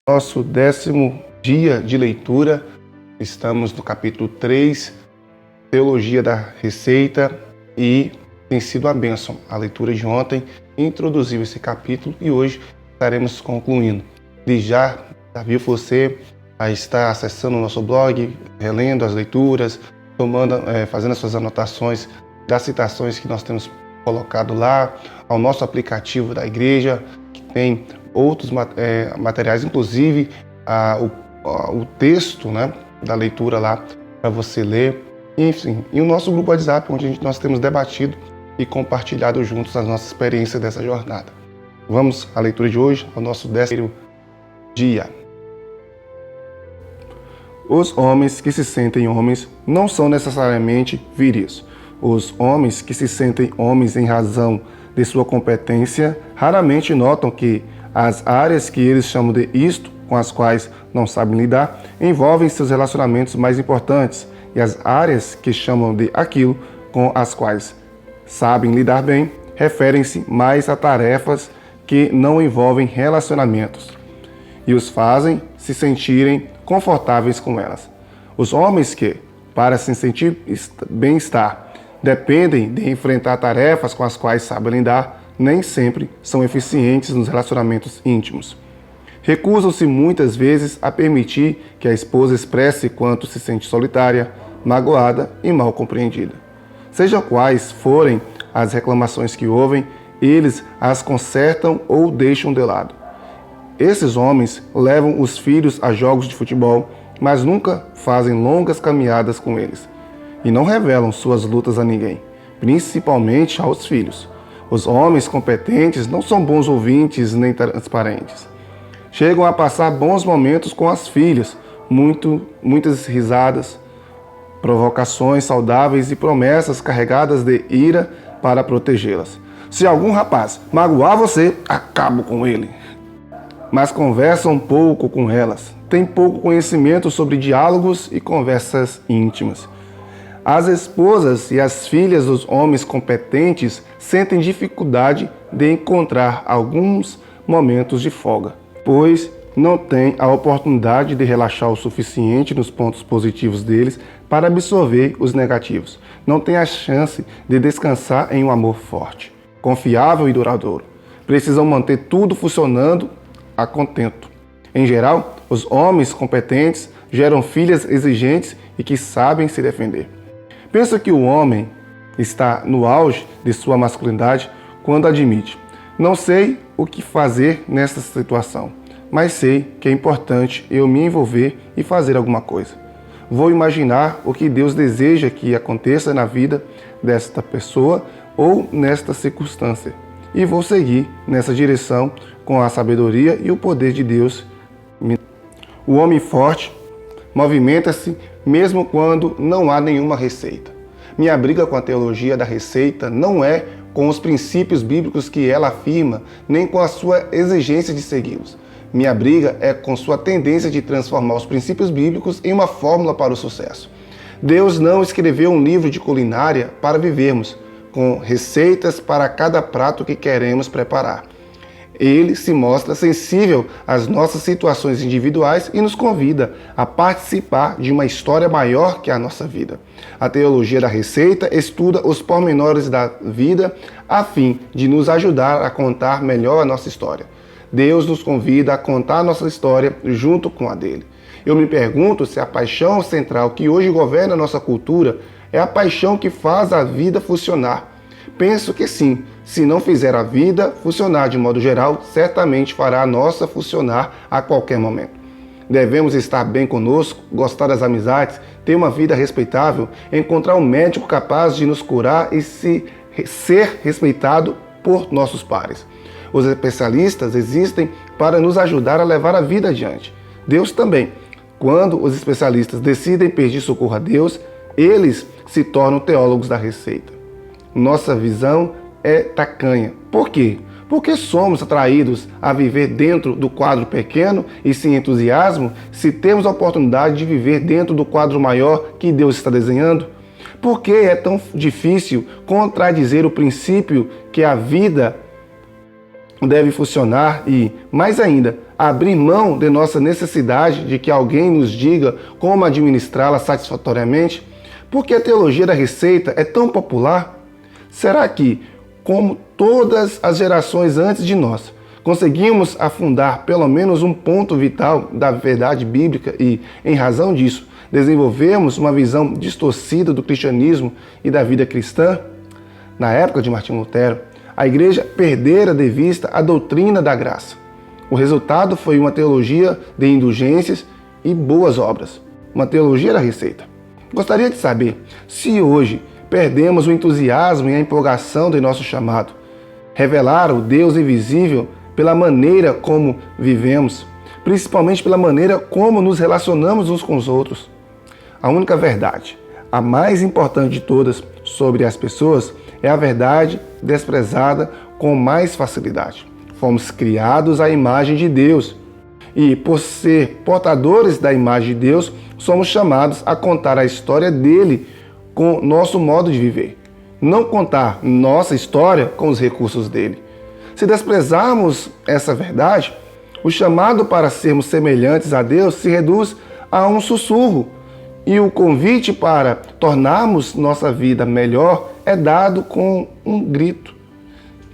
Nosso 10º dia de leitura, estamos no capítulo 3, Teologia da Receita, e tem sido uma bênção. A leitura de ontem introduziu esse capítulo e hoje estaremos concluindo. E já viu você a estar acessando o nosso blog, relendo as leituras, fazendo as suas anotações das citações que nós temos colocado lá, ao nosso aplicativo da igreja, que tem outros materiais, inclusive o texto, né, da leitura lá para você ler, enfim, e o nosso grupo WhatsApp, onde nós temos debatido e compartilhado juntos as nossas experiências dessa jornada. Vamos à leitura de hoje, ao nosso 10º dia. Os homens que se sentem homens não são necessariamente viris. Os homens que se sentem homens em razão de sua competência raramente notam que as áreas que eles chamam de isto, com as quais não sabem lidar, envolvem seus relacionamentos mais importantes, e as áreas que chamam de aquilo, com as quais sabem lidar bem, referem-se mais a tarefas que não envolvem relacionamentos e os fazem se sentirem confortáveis com elas. Os homens que, para se sentir bem-estar, dependem de enfrentar tarefas com as quais sabem lidar, nem sempre são eficientes nos relacionamentos íntimos. Recusam-se muitas vezes a permitir que a esposa expresse quanto se sente solitária, magoada e mal compreendida. Sejam quais forem as reclamações que ouvem, eles as consertam ou deixam de lado. Esses homens levam os filhos a jogos de futebol, mas nunca fazem longas caminhadas com eles. E não revelam suas lutas a ninguém, principalmente aos filhos. Os homens competentes não são bons ouvintes nem transparentes. Chegam a passar bons momentos com as filhas, muitas risadas, provocações saudáveis e promessas carregadas de ira para protegê-las. Se algum rapaz magoar você, acabo com ele. Mas conversam pouco com elas, têm pouco conhecimento sobre diálogos e conversas íntimas. As esposas e as filhas dos homens competentes sentem dificuldade de encontrar alguns momentos de folga, pois não têm a oportunidade de relaxar o suficiente nos pontos positivos deles para absorver os negativos. Não têm a chance de descansar em um amor forte, confiável e duradouro. Precisam manter tudo funcionando a contento. Em geral, os homens competentes geram filhas exigentes e que sabem se defender. Penso que o homem está no auge de sua masculinidade quando admite: não sei o que fazer nesta situação, mas sei que é importante eu me envolver e fazer alguma coisa. Vou imaginar o que Deus deseja que aconteça na vida desta pessoa ou nesta circunstância, e vou seguir nessa direção com a sabedoria e o poder de Deus. O homem forte movimenta-se mesmo quando não há nenhuma receita. Minha briga com a teologia da receita não é com os princípios bíblicos que ela afirma, nem com a sua exigência de segui-los. Minha briga é com sua tendência de transformar os princípios bíblicos em uma fórmula para o sucesso. Deus não escreveu um livro de culinária para vivermos, com receitas para cada prato que queremos preparar. Ele se mostra sensível às nossas situações individuais e nos convida a participar de uma história maior que a nossa vida. A teologia da receita estuda os pormenores da vida a fim de nos ajudar a contar melhor a nossa história. Deus nos convida a contar a nossa história junto com a dele. Eu me pergunto se a paixão central que hoje governa a nossa cultura é a paixão que faz a vida funcionar. Penso que sim. Se não fizer a vida funcionar de modo geral, certamente fará a nossa funcionar a qualquer momento. Devemos estar bem conosco, gostar das amizades, ter uma vida respeitável, encontrar um médico capaz de nos curar e ser respeitado por nossos pares. Os especialistas existem para nos ajudar a levar a vida adiante. Deus também. Quando os especialistas decidem pedir socorro a Deus, eles se tornam teólogos da receita. Nossa visão é tacanha. Por quê? Porque somos atraídos a viver dentro do quadro pequeno e sem entusiasmo, se temos a oportunidade de viver dentro do quadro maior que Deus está desenhando? Por que é tão difícil contradizer o princípio que a vida deve funcionar e, mais ainda, abrir mão de nossa necessidade de que alguém nos diga como administrá-la satisfatoriamente? Por que a teologia da receita é tão popular? Será que, como todas as gerações antes de nós, conseguimos afundar pelo menos um ponto vital da verdade bíblica e, em razão disso, desenvolvemos uma visão distorcida do cristianismo e da vida cristã? Na época de Martinho Lutero, a igreja perdera de vista a doutrina da graça. O resultado foi uma teologia de indulgências e boas obras, uma teologia da receita. Gostaria de saber se hoje perdemos o entusiasmo e a empolgação de nosso chamado, revelar o Deus invisível pela maneira como vivemos, principalmente pela maneira como nos relacionamos uns com os outros. A única verdade, a mais importante de todas sobre as pessoas, é a verdade desprezada com mais facilidade. Fomos criados à imagem de Deus e, por ser portadores da imagem de Deus, somos chamados a contar a história dele com nosso modo de viver, não contar nossa história com os recursos dele. Se desprezarmos essa verdade, o chamado para sermos semelhantes a Deus se reduz a um sussurro e o convite para tornarmos nossa vida melhor é dado com um grito.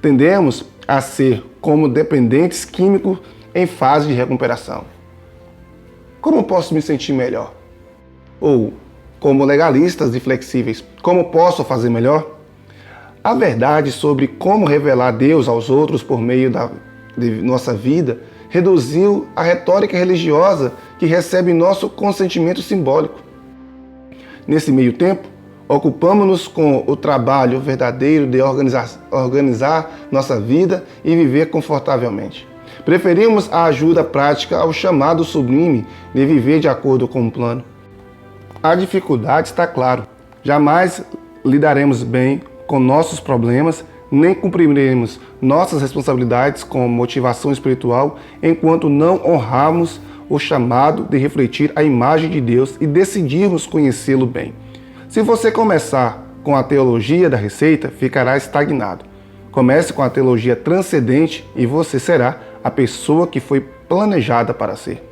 Tendemos a ser como dependentes químicos em fase de recuperação. Como posso me sentir melhor? Ou, como legalistas e flexíveis, como posso fazer melhor? A verdade sobre como revelar Deus aos outros por meio de nossa vida reduziu a retórica religiosa que recebe nosso consentimento simbólico. Nesse meio tempo, ocupamos-nos com o trabalho verdadeiro de organizar nossa vida e viver confortavelmente. Preferimos a ajuda prática ao chamado sublime de viver de acordo com um plano. A dificuldade está claro. Jamais lidaremos bem com nossos problemas, nem cumpriremos nossas responsabilidades com motivação espiritual enquanto não honrarmos o chamado de refletir a imagem de Deus e decidirmos conhecê-lo bem. Se você começar com a teologia da receita, ficará estagnado. Comece com a teologia transcendente e você será a pessoa que foi planejada para ser.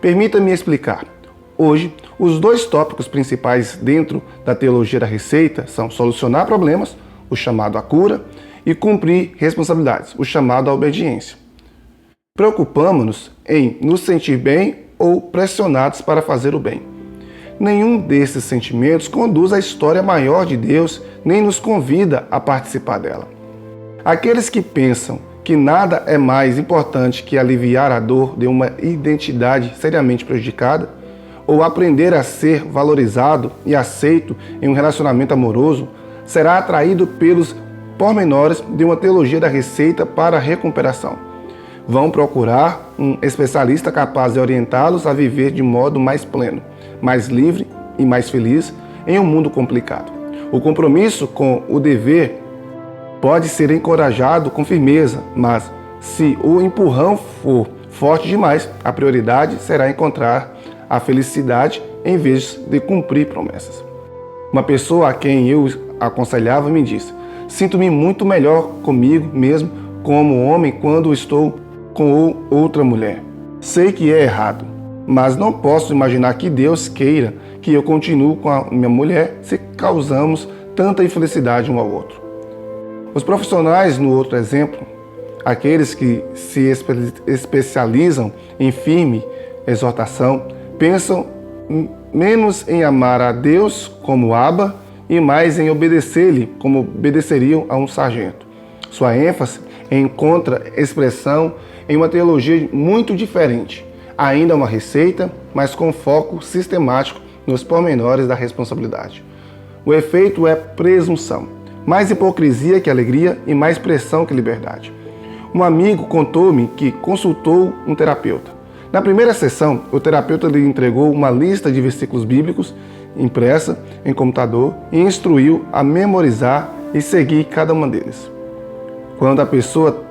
Permita-me explicar. Hoje, os dois tópicos principais dentro da teologia da receita são solucionar problemas, o chamado à cura, e cumprir responsabilidades, o chamado à obediência. Preocupamos-nos em nos sentir bem ou pressionados para fazer o bem. Nenhum desses sentimentos conduz à história maior de Deus, nem nos convida a participar dela. Aqueles que pensam que nada é mais importante que aliviar a dor de uma identidade seriamente prejudicada, ou aprender a ser valorizado e aceito em um relacionamento amoroso, será atraído pelos pormenores de uma teologia da receita para a recuperação. Vão procurar um especialista capaz de orientá-los a viver de modo mais pleno, mais livre e mais feliz em um mundo complicado. O compromisso com o dever pode ser encorajado com firmeza, mas se o empurrão for forte demais, a prioridade será encontrar a felicidade em vez de cumprir promessas. Uma pessoa a quem eu aconselhava me disse: sinto-me muito melhor comigo mesmo como homem quando estou com outra mulher. Sei que é errado, mas não posso imaginar que Deus queira que eu continue com a minha mulher se causamos tanta infelicidade um ao outro. Os profissionais, no outro exemplo, aqueles que se especializam em firme exortação, pensam menos em amar a Deus como Abba e mais em obedecer-lhe como obedeceriam a um sargento. Sua ênfase encontra expressão em uma teologia muito diferente, ainda uma receita, mas com foco sistemático nos pormenores da responsabilidade. O efeito é presunção, mais hipocrisia que alegria e mais pressão que liberdade. Um amigo contou-me que consultou um terapeuta. Na primeira sessão, o terapeuta lhe entregou uma lista de versículos bíblicos impressa em computador e instruiu a memorizar e seguir cada um deles. Quando a pessoa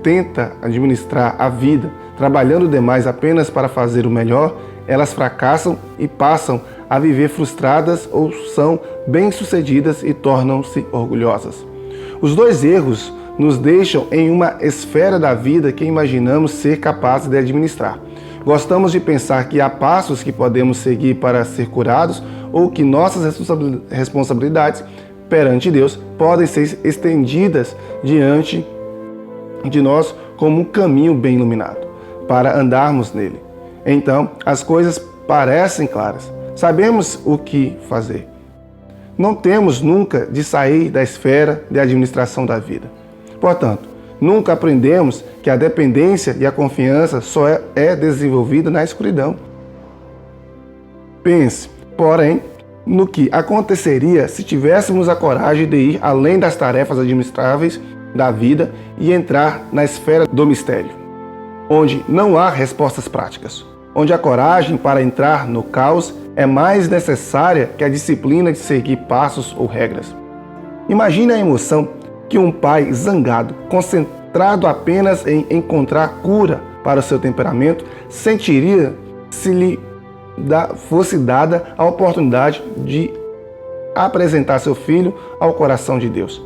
tenta administrar a vida, trabalhando demais apenas para fazer o melhor, elas fracassam e passam a viver frustradas ou são bem-sucedidas e tornam-se orgulhosas. Os dois erros nos deixam em uma esfera da vida que imaginamos ser capazes de administrar. Gostamos de pensar que há passos que podemos seguir para ser curados ou que nossas responsabilidades perante Deus podem ser estendidas diante de nós como um caminho bem iluminado para andarmos nele. Então, as coisas parecem claras. Sabemos o que fazer. Não temos nunca de sair da esfera de administração da vida. Portanto, nunca aprendemos que a dependência e a confiança só é desenvolvida na escuridão. Pense, porém, no que aconteceria se tivéssemos a coragem de ir além das tarefas administráveis da vida e entrar na esfera do mistério, onde não há respostas práticas, onde a coragem para entrar no caos é mais necessária que a disciplina de seguir passos ou regras. Imagine a emoção que um pai zangado, concentrado apenas em encontrar cura para o seu temperamento, sentiria se lhe fosse dada a oportunidade de apresentar seu filho ao coração de Deus.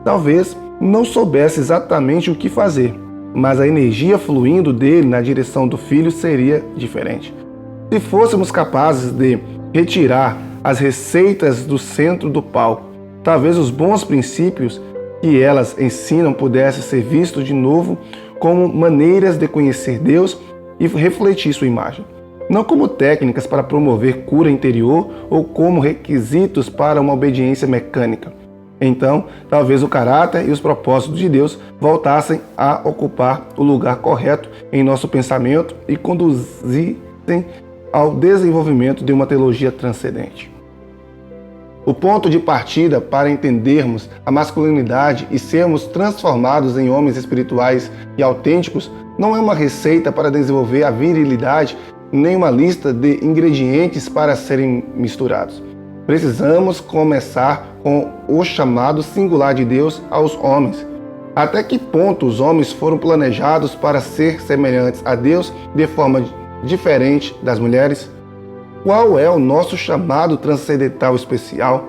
Talvez não soubesse exatamente o que fazer, mas a energia fluindo dele na direção do filho seria diferente. Se fôssemos capazes de retirar as receitas do centro do pau, talvez os bons princípios que elas ensinam pudessem ser vistos de novo como maneiras de conhecer Deus e refletir sua imagem, não como técnicas para promover cura interior ou como requisitos para uma obediência mecânica. Então, talvez o caráter e os propósitos de Deus voltassem a ocupar o lugar correto em nosso pensamento e conduzissem ao desenvolvimento de uma teologia transcendente. O ponto de partida para entendermos a masculinidade e sermos transformados em homens espirituais e autênticos não é uma receita para desenvolver a virilidade, nem uma lista de ingredientes para serem misturados. Precisamos começar com o chamado singular de Deus aos homens. Até que ponto os homens foram planejados para ser semelhantes a Deus de forma diferente das mulheres? Qual é o nosso chamado transcendental especial?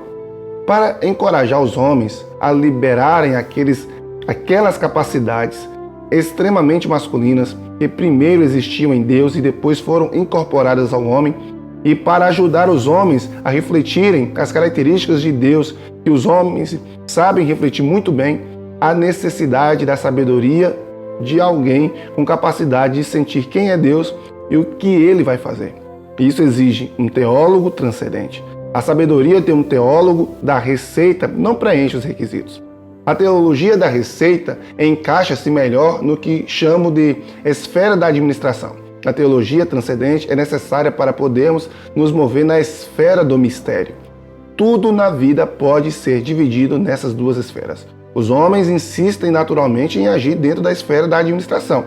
Para encorajar os homens a liberarem aquelas capacidades extremamente masculinas que primeiro existiam em Deus e depois foram incorporadas ao homem, e para ajudar os homens a refletirem as características de Deus, que os homens sabem refletir muito bem, a necessidade da sabedoria de alguém com capacidade de sentir quem é Deus e o que ele vai fazer. Isso exige um teólogo transcendente. A sabedoria de um teólogo da receita não preenche os requisitos. A teologia da receita encaixa-se melhor no que chamo de esfera da administração. A teologia transcendente é necessária para podermos nos mover na esfera do mistério. Tudo na vida pode ser dividido nessas duas esferas. Os homens insistem naturalmente em agir dentro da esfera da administração.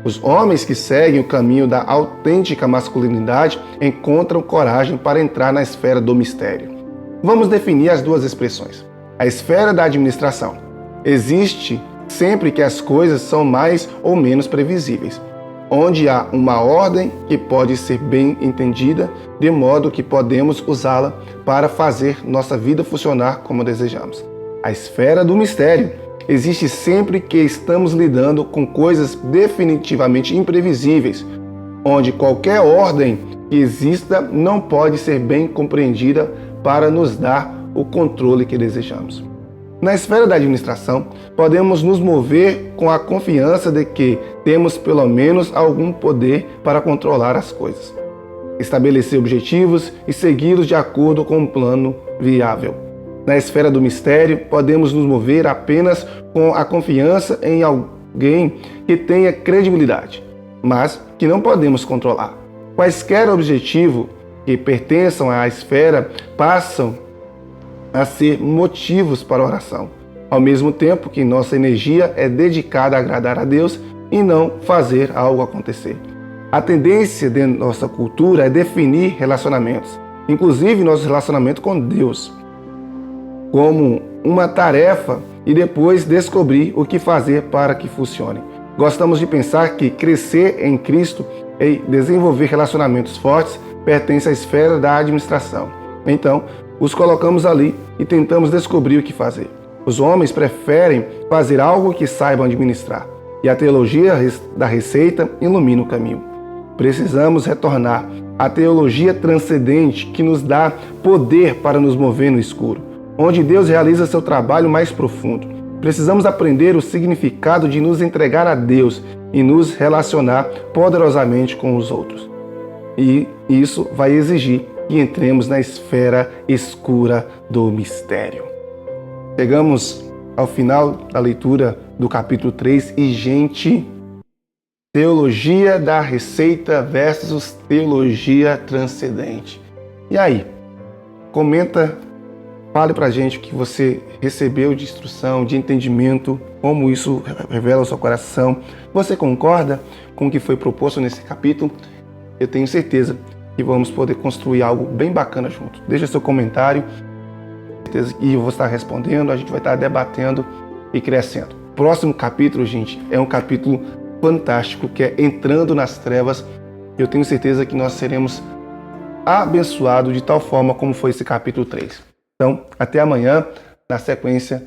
Os homens que seguem o caminho da autêntica masculinidade encontram coragem para entrar na esfera do mistério. Vamos definir as duas expressões. A esfera da administração existe sempre que as coisas são mais ou menos previsíveis, onde há uma ordem que pode ser bem entendida, de modo que podemos usá-la para fazer nossa vida funcionar como desejamos. A esfera do mistério existe sempre que estamos lidando com coisas definitivamente imprevisíveis, onde qualquer ordem que exista não pode ser bem compreendida para nos dar o controle que desejamos. Na esfera da administração, podemos nos mover com a confiança de que temos pelo menos algum poder para controlar as coisas, estabelecer objetivos e segui-los de acordo com um plano viável. Na esfera do mistério, podemos nos mover apenas com a confiança em alguém que tenha credibilidade, mas que não podemos controlar. Quaisquer objetivos que pertençam à esfera passam a ser motivos para oração, ao mesmo tempo que nossa energia é dedicada a agradar a Deus e não fazer algo acontecer. A tendência de nossa cultura é definir relacionamentos, inclusive nosso relacionamento com Deus, como uma tarefa e depois descobrir o que fazer para que funcione. Gostamos de pensar que crescer em Cristo e desenvolver relacionamentos fortes pertence à esfera da administração. Então, os colocamos ali e tentamos descobrir o que fazer. Os homens preferem fazer algo que saibam administrar, e a teologia da receita ilumina o caminho. Precisamos retornar à teologia transcendente que nos dá poder para nos mover no escuro, onde Deus realiza seu trabalho mais profundo. Precisamos aprender o significado de nos entregar a Deus e nos relacionar poderosamente com os outros. E isso vai exigir que entremos na esfera escura do mistério. Chegamos ao final da leitura do capítulo 3 e, gente, teologia da receita versus teologia transcendente. E aí? Comenta, fale pra gente o que você recebeu de instrução, de entendimento, como isso revela o seu coração. Você concorda com o que foi proposto nesse capítulo? Eu tenho certeza que vamos poder construir algo bem bacana junto. Deixa seu comentário, e eu vou estar respondendo, a gente vai estar debatendo e crescendo. Próximo capítulo, gente, é um capítulo fantástico, que é Entrando nas Trevas. Eu tenho certeza que nós seremos abençoados de tal forma como foi esse capítulo 3. Então, até amanhã, na sequência